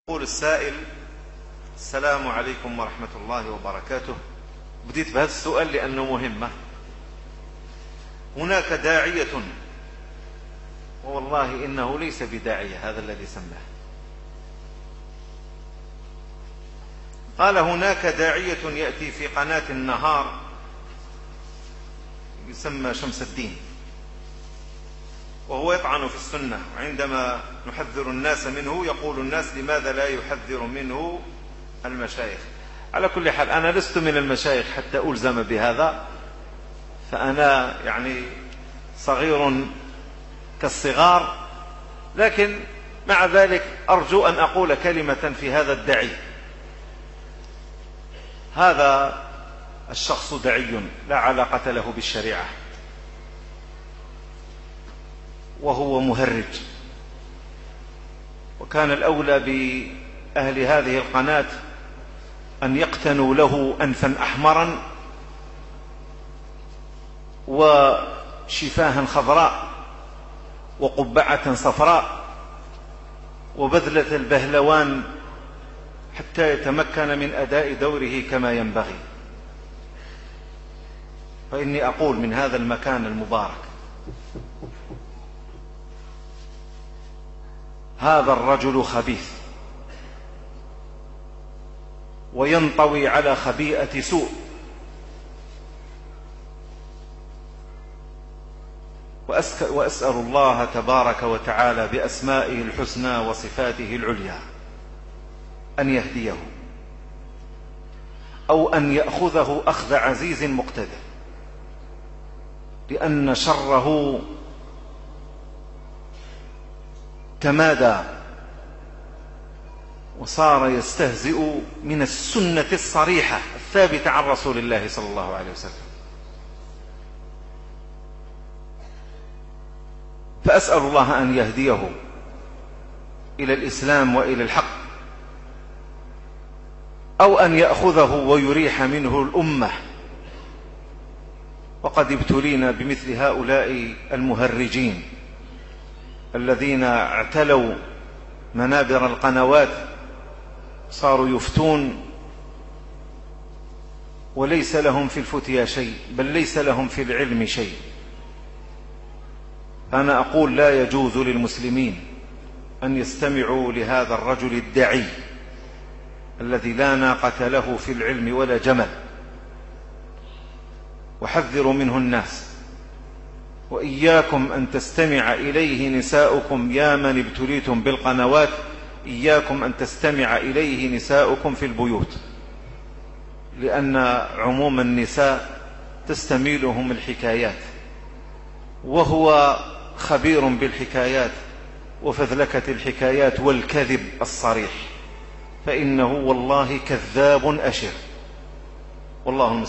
يقول السائل: السلام عليكم ورحمة الله وبركاته. بديت بهذا السؤال لأنه مهمة. هناك داعية، والله إنه ليس بداعية هذا الذي سماه، قال: هناك داعية يأتي في قناة النهار يسمى شمس الدين، وهو يطعن في السنة، وعندما نحذر الناس منه يقول الناس: لماذا لا يحذر منه المشايخ؟ على كل حال أنا لست من المشايخ حتى ألزم بهذا، فأنا صغير كالصغار، لكن مع ذلك أرجو أن أقول كلمة في هذا الداعي. هذا الشخص داعي لا علاقة له بالشريعة، وهو مهرج، وكان الأولى بأهل هذه القناة أن يقتنوا له أنفا أحمرا وشفاها خضراء وقبعة صفراء وبذلة البهلوان حتى يتمكن من أداء دوره كما ينبغي. فإني أقول من هذا المكان المبارك: هذا الرجل خبيث وينطوي على خبيئة سوء، وأسأل الله تبارك وتعالى بأسمائه الحسنى وصفاته العليا أن يهديه، أو أن يأخذه أخذ عزيز مقتدر، لأن شره تمادى وصار يستهزئ من السنة الصريحة الثابتة عن رسول الله صلى الله عليه وسلم. فأسأل الله أن يهديه إلى الإسلام وإلى الحق، أو أن يأخذه ويريح منه الأمة. وقد ابتلينا بمثل هؤلاء المهرجين الذين اعتلوا منابر القنوات، صاروا يفتون وليس لهم في الفتيا شيء، بل ليس لهم في العلم شيء. أنا أقول: لا يجوز للمسلمين أن يستمعوا لهذا الرجل الداعي الذي لا ناقة له في العلم ولا جمل. وحذروا منه الناس، وإياكم أن تستمع إليه نساؤكم يا من ابتليتم بالقنوات، إياكم أن تستمع إليه نساؤكم في البيوت، لأن عموم النساء تستميلهم الحكايات، وهو خبير بالحكايات وفذلكة الحكايات والكذب الصريح، فإنه والله كذاب أشر، والله المستعان.